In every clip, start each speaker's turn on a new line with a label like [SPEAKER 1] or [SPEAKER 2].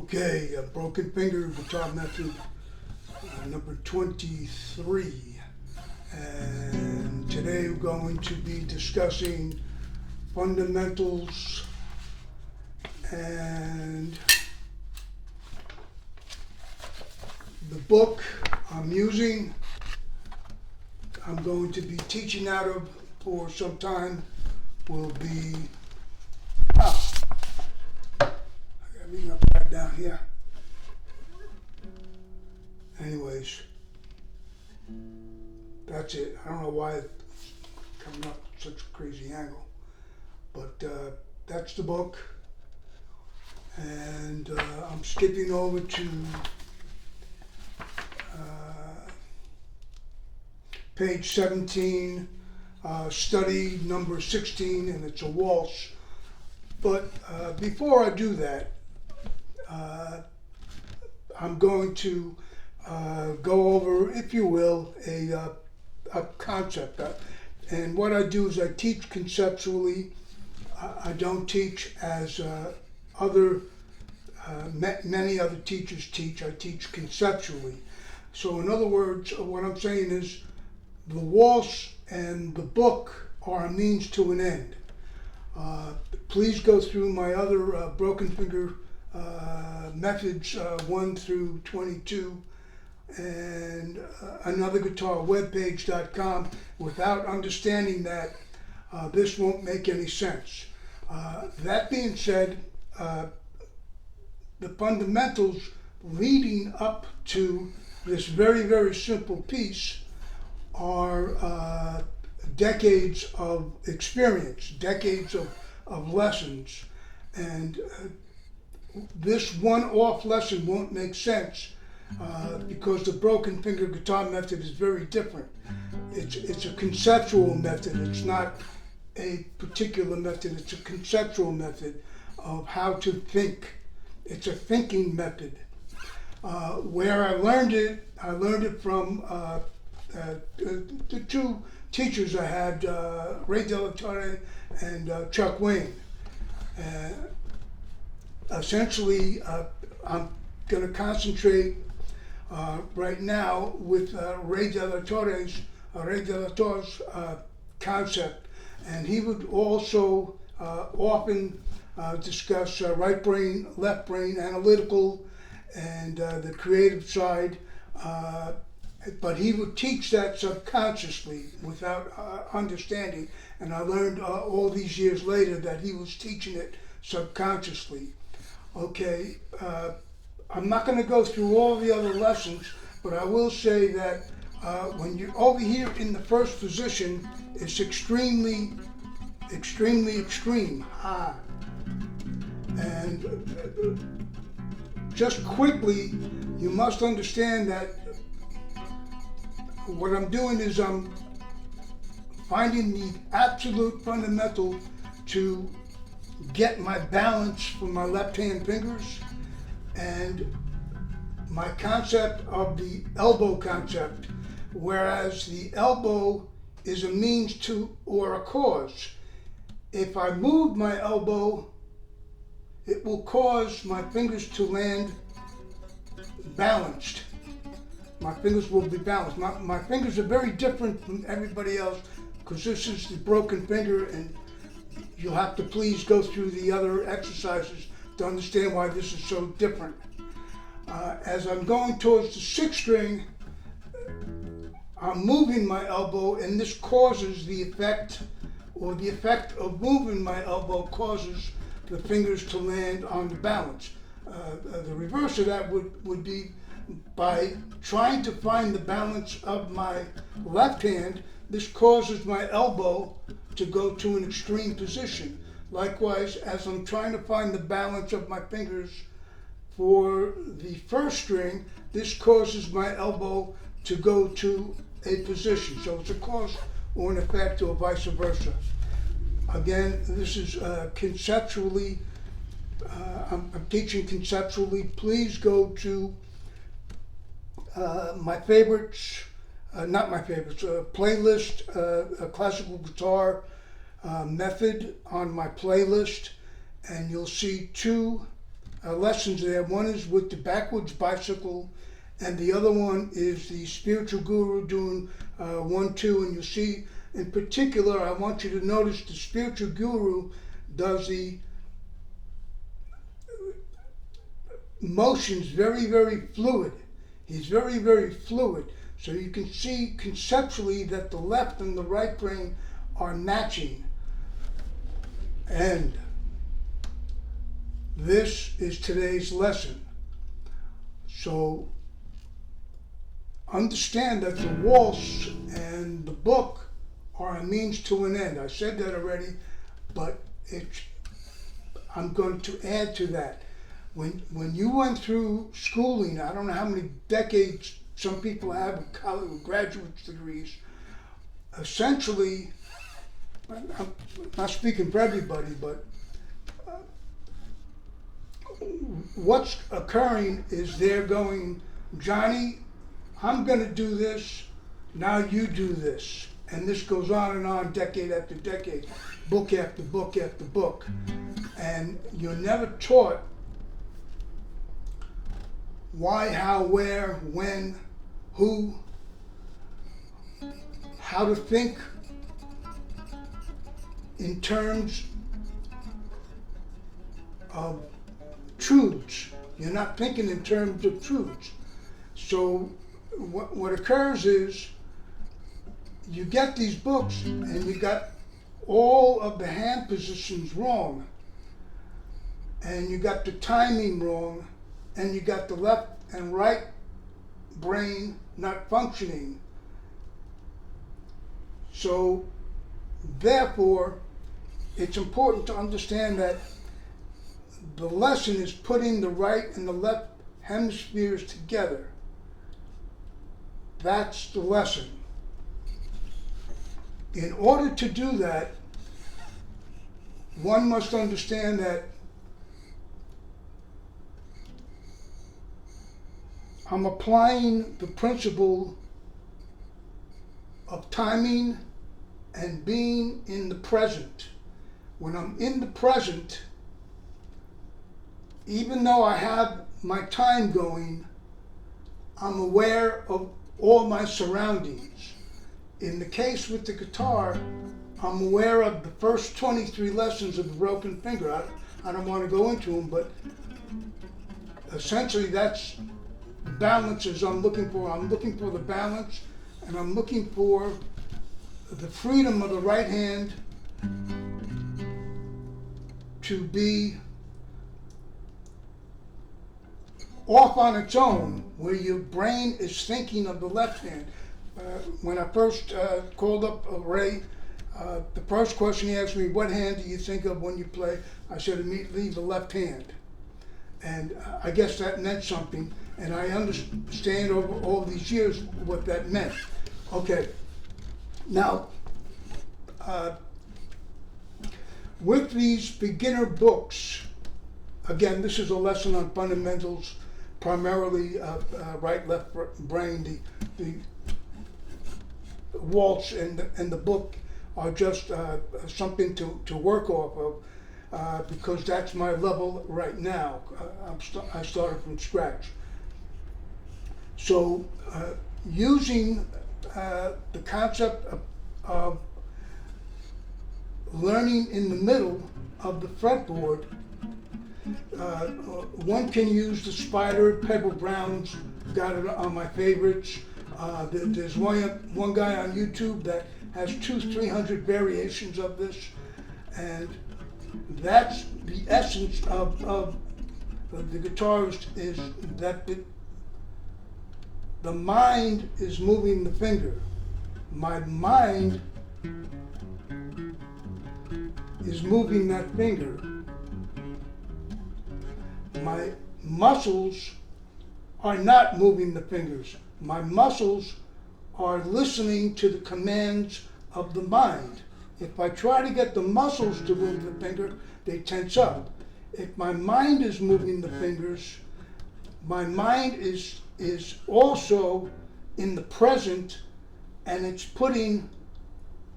[SPEAKER 1] Okay, broken finger guitar method number 23, and today we're going to be discussing fundamentals and the book I'm using. I'm going to be teaching out of for some time will be everything upside down here. Anyways, that's it. I don't know why it's coming up at such a crazy angle, but that's the book. And I'm skipping over to page 17, study number 16, and it's a waltz. But before I do that, I'm going to go over, if you will, a concept. And what I do is I teach conceptually. I don't teach as many other teachers teach. I teach conceptually. So in other words, what I'm saying is the waltz and the book are a means to an end. Please go through my other broken finger methods 1 through 22 and anotherguitarwebpage.com. Without understanding that, this won't make any sense. That being said, the fundamentals leading up to this very, very simple piece are decades of experience, decades of lessons, and this one-off lesson won't make sense because the broken finger guitar method is very different. It's a conceptual method. It's not a particular method. It's a conceptual method of how to think. It's a thinking method. Where I learned it from the two teachers I had, Ray De La Torre and Chuck Wayne. Essentially, I'm going to concentrate right now with Ray De La Torre's concept, and he would also often discuss right brain, left brain, analytical, and the creative side. But he would teach that subconsciously without understanding, and I learned all these years later that he was teaching it subconsciously. Okay, I'm not going to go through all the other lessons, but I will say that when you're over here in the first position, it's extremely extreme, high. And just quickly, you must understand that what I'm doing is I'm finding the absolute fundamental to get my balance for my left hand fingers, and my concept of the elbow concept, whereas the elbow is a means to or a cause. If I move my elbow, it will cause my fingers to land balanced. My fingers will be balanced. My fingers are very different from everybody else because this is the broken finger, and you'll have to please go through the other exercises to understand why this is so different. As I'm going towards the sixth string, I'm moving my elbow, and this causes the effect of moving my elbow causes the fingers to land on the balance. The reverse of that would be by trying to find the balance of my left hand, this causes my elbow to go to an extreme position. Likewise, as I'm trying to find the balance of my fingers for the first string, this causes my elbow to go to a position. So it's a cause or an effect, or vice versa. Again, this is conceptually, I'm teaching conceptually. Please go to my favorites, not my favorites, playlist, a classical guitar method on my playlist, and you'll see two lessons there. One is with the backwards bicycle, and the other one is the spiritual guru doing 1, 2, and you'll see in particular, I want you to notice the spiritual guru does the motions very, very fluid. He's very, very fluid. So you can see conceptually that the left and the right brain are matching. And this is today's lesson. So understand that the waltz and the book are a means to an end. I said that already, but I'm going to add to that. When you went through schooling, I don't know how many decades some people have with college, with graduate degrees, essentially, I'm not speaking for everybody, but what's occurring is they're going, Johnny, I'm going to do this, now you do this. And this goes on and on, decade after decade, book after book after book. And you're never taught why, how, where, when, who, how to think in terms of truths. You're not thinking in terms of truths. So what occurs is you get these books and you got all of the hand positions wrong, and you got the timing wrong, and you got the left and right brain not functioning. So therefore, it's important to understand that the lesson is putting the right and the left hemispheres together. That's the lesson. In order to do that, one must understand that I'm applying the principle of timing and being in the present. When I'm in the present, even though I have my time going, I'm aware of all my surroundings. In the case with the guitar, I'm aware of the first 23 lessons of the broken finger. I don't want to go into them, but essentially that's balances I'm looking for. I'm looking for the balance, and I'm looking for the freedom of the right hand to be off on its own, where your brain is thinking of the left hand. When I first called up Ray, the first question he asked me, what hand do you think of when you play? I said immediately the left hand. And I guess that meant something, and I understand over all these years what that meant. Okay, now, with these beginner books, again, this is a lesson on fundamentals, primarily right, left brain. The waltz and the book are just something to work off of, because that's my level right now. I started from scratch. So using the concept of learning in the middle of the fretboard, one can use the Spider. Pebble Brown's got it on my favorites. There's one guy on YouTube that has 200-300 variations of this, and that's the essence of the guitarist, is that the mind is moving the finger. My mind is moving that finger. My muscles are not moving the fingers. My muscles are listening to the commands of the mind. If I try to get the muscles to move the finger, they tense up. If my mind is moving the fingers, my mind is also in the present, and it's putting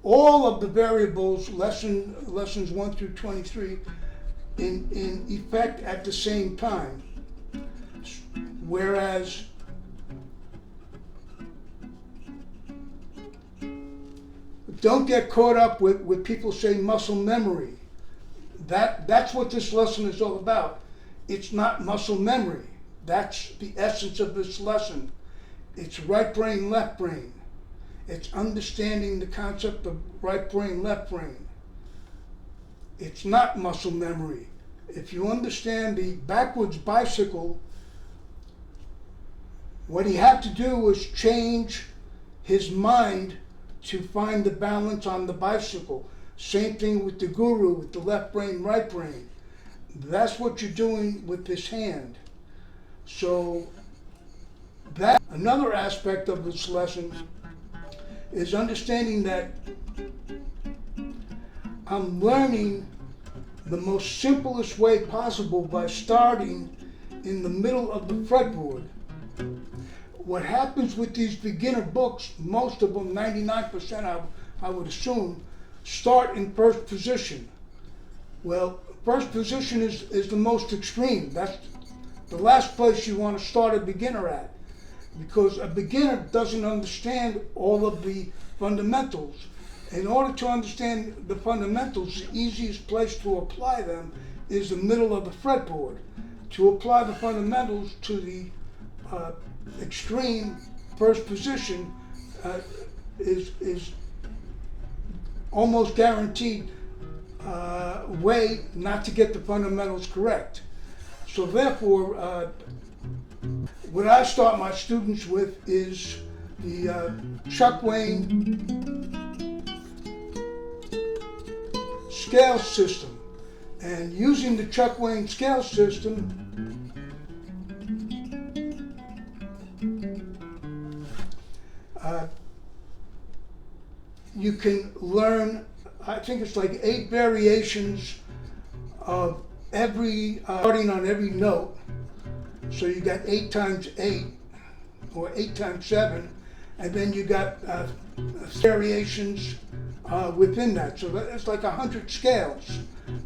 [SPEAKER 1] all of the variables, lessons 1 through 23, in effect at the same time. Whereas don't get caught up with people saying muscle memory. That's what this lesson is all about. It's not muscle memory. That's the essence of this lesson. It's right brain, left brain. It's understanding the concept of right brain, left brain. It's not muscle memory. If you understand the backwards bicycle, what he had to do was change his mind to find the balance on the bicycle. Same thing with the guru, with the left brain, right brain. That's what you're doing with this hand. So that another aspect of this lesson is understanding that I'm learning the most simplest way possible by starting in the middle of the fretboard. What happens with these beginner books, most of them, 99% I would assume, start in first position. Well, first position is the most extreme. That's the last place you want to start a beginner at, because a beginner doesn't understand all of the fundamentals. In order to understand the fundamentals, the easiest place to apply them is the middle of the fretboard. To apply the fundamentals to the extreme first position is almost guaranteed way not to get the fundamentals correct. So therefore, what I start my students with is the Chuck Wayne scale system. And using the Chuck Wayne scale system, you can learn, I think it's like 8 variations of every, starting on every note. So you got 8 times 8, or 8 times 7, and then you got variations within that. So it's like 100 scales.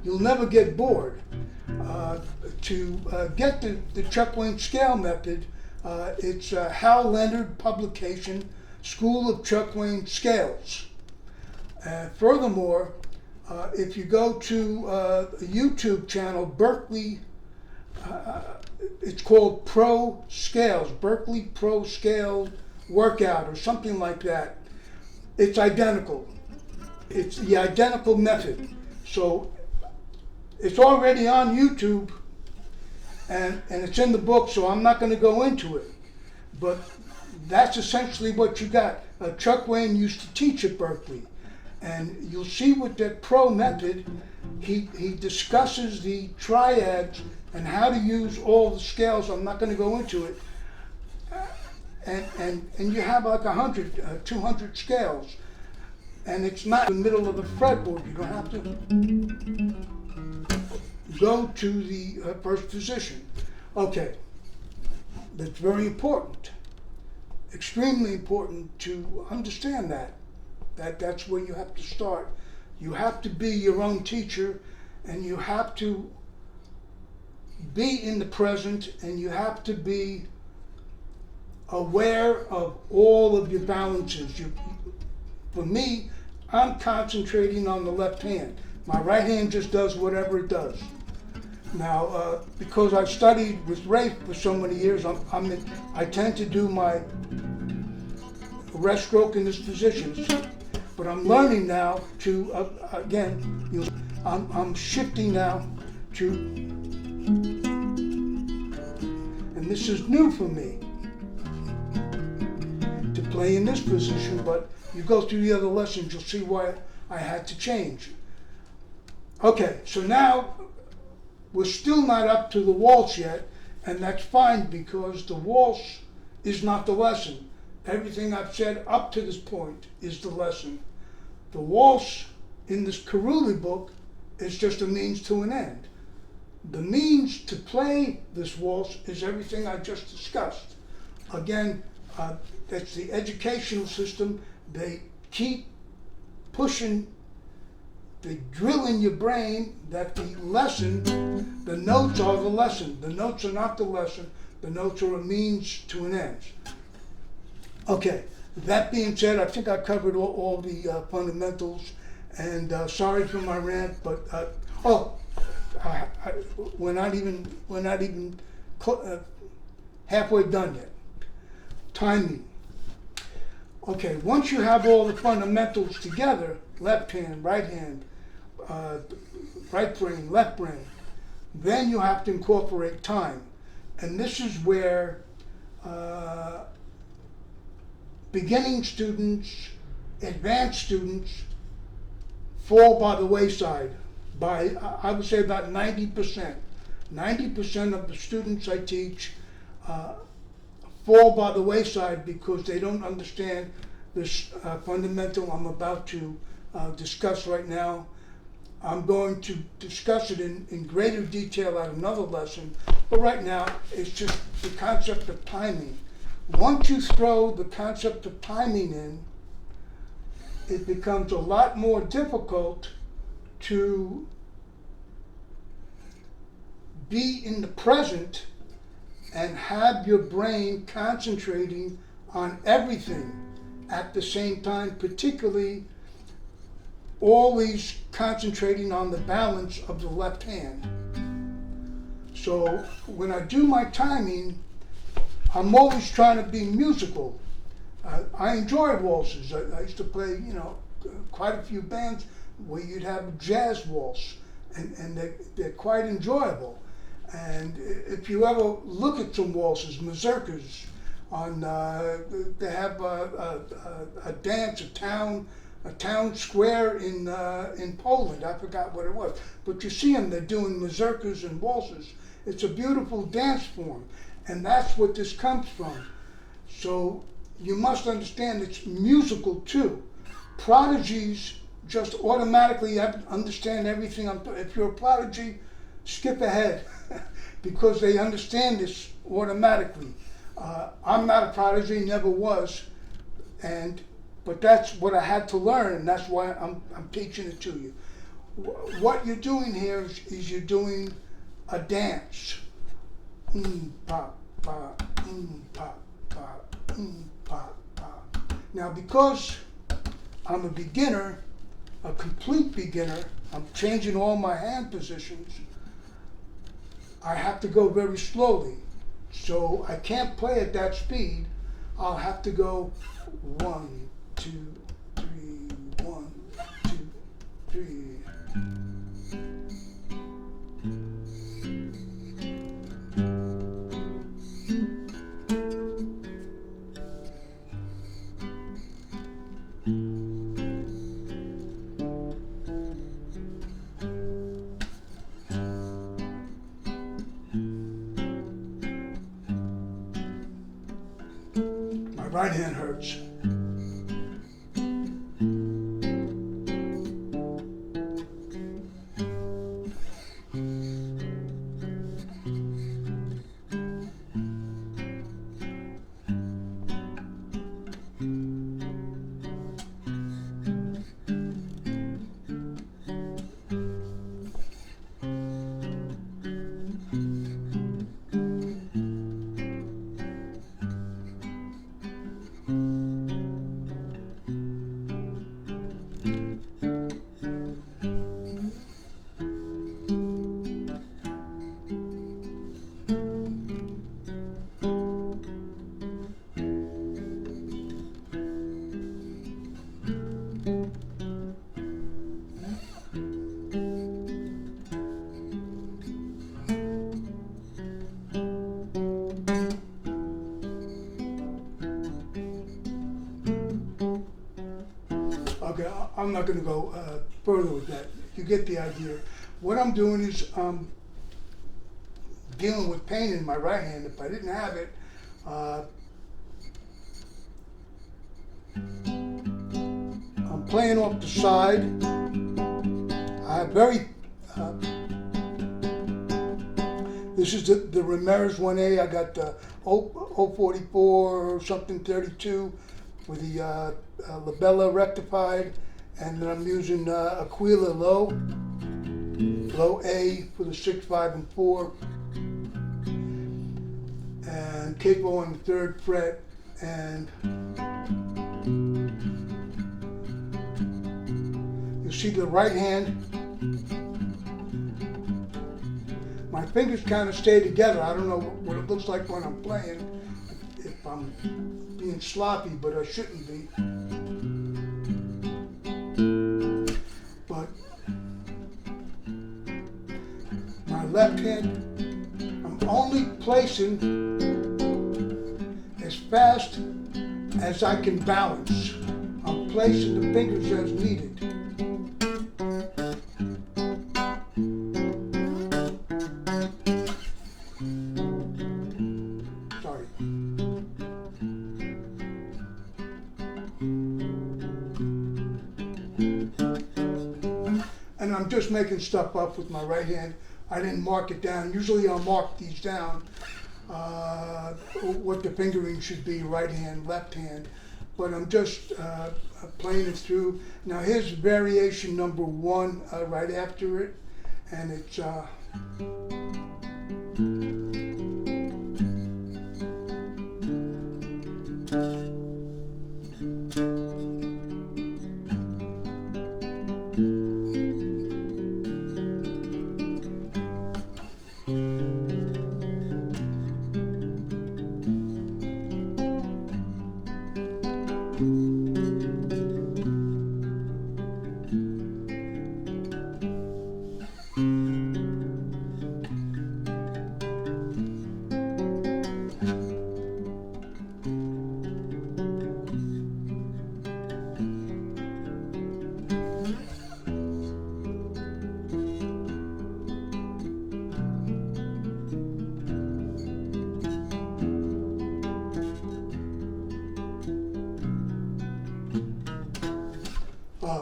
[SPEAKER 1] You'll never get bored. To get the Chuck Wayne scale method, it's a Hal Leonard publication, School of Chuck Wayne Scales. Furthermore, if you go to the YouTube channel, Berkeley, it's called Pro Scales, Berkeley Pro Scale Workout or something like that. It's identical. It's the identical method. So it's already on YouTube and it's in the book, so I'm not going to go into it. But that's essentially what you got. Chuck Wayne used to teach at Berkeley. And you'll see with that pro method, he discusses the triads and how to use all the scales. I'm not going to go into it. And you have like 100, 200 scales. And it's not in the middle of the fretboard. You don't have to go to the first position. Okay, that's very important. Extremely important to understand that. That's where you have to start. You have to be your own teacher, and you have to be in the present, and you have to be aware of all of your balances. For me, I'm concentrating on the left hand. My right hand just does whatever it does. Now, because I've studied with Ray for so many years, I tend to do my rest stroke in this position. But I'm learning now to, again, I'm shifting now to, and this is new for me, to play in this position, but you go through the other lessons, you'll see why I had to change. Okay, so now we're still not up to the waltz yet, and that's fine because the waltz is not the lesson. Everything I've said up to this point is the lesson. The waltz in this Carulli book is just a means to an end. The means to play this waltz is everything I just discussed. Again, that's the educational system. They keep pushing they drill in your brain that the lesson, the notes are the lesson. The notes are not the lesson. The notes are a means to an end. Okay, that being said, I think I covered all the fundamentals, and sorry for my rant, but we're not even halfway done yet. Timing. Okay, once you have all the fundamentals together, left hand, right brain, left brain, then you have to incorporate time. And this is where beginning students, advanced students fall by the wayside by, I would say, about 90%. 90% of the students I teach fall by the wayside because they don't understand this fundamental I'm about to discuss right now. I'm going to discuss it in greater detail at another lesson, but right now it's just the concept of timing. Once you throw the concept of timing in, it becomes a lot more difficult to be in the present and have your brain concentrating on everything at the same time, particularly always concentrating on the balance of the left hand. So when I do my timing, I'm always trying to be musical. I enjoy waltzes. I used to play, quite a few bands where you'd have a jazz waltz, and they're quite enjoyable. And if you ever look at some waltzes, mazurkas, they have a dance, a town square in Poland. I forgot what it was, but you see them. They're doing mazurkas and waltzes. It's a beautiful dance form, and that's what this comes from. So you must understand it's musical too. Prodigies just automatically understand everything. If you're a prodigy, skip ahead because they understand this automatically. I'm not a prodigy, never was, but that's what I had to learn, and that's why I'm teaching it to you. What you're doing here is you're doing a dance. Pa, pa, pa, pa, pa, pa. Now, because I'm a beginner, a complete beginner, I'm changing all my hand positions, I have to go very slowly. So I can't play at that speed. I'll have to go 1, 2, 3, 1, 2, 3. Right hand hurts. Okay, I'm not going to go further with that. You get the idea. What I'm doing is dealing with pain in my right hand. If I didn't have it, I'm playing off the side. I have this is the Ramirez 1A. I got the 044 or something 32 with the labella rectified, and then I'm using Aquila low A for the 6, 5, and 4, and capo on the 3rd fret, and you see the right hand, my fingers kind of stay together. I don't know what it looks like when I'm playing, if I'm being sloppy, but I shouldn't be. But my left hand, I'm only placing as fast as I can balance. I'm placing the fingers as needed. Sorry. And I'm just making stuff up with my right hand. I didn't mark it down. Usually I'll mark these down, what the fingering should be, right hand, left hand. But I'm just playing it through. Now here's variation number 1 right after it, and it's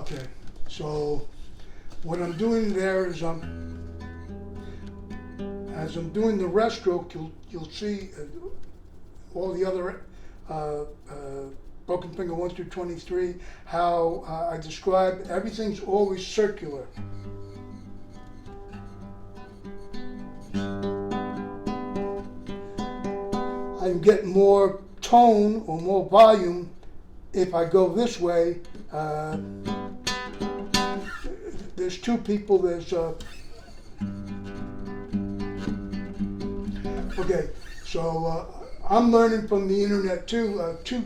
[SPEAKER 1] okay. So what I'm doing there is as I'm doing the rest stroke, you'll see all the other broken finger 1 through 23, how I describe everything's always circular. I can get more tone or more volume if I go this way. There's 2 people, there's okay, so I'm learning from the internet too. 2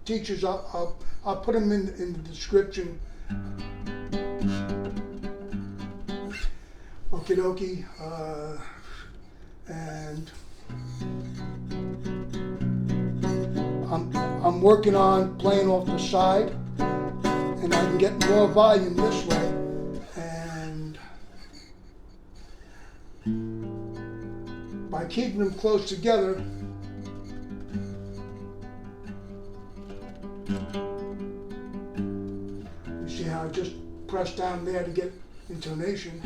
[SPEAKER 1] teachers, I'll put them in the description. Okie dokie, and I'm working on playing off the side, and I can get more volume this way. And by keeping them close together, you see how I just press down there to get intonation.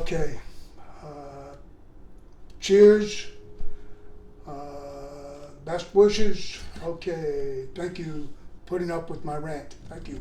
[SPEAKER 1] Okay. Cheers. Best wishes. Okay. Thank you for putting up with my rant. Thank you.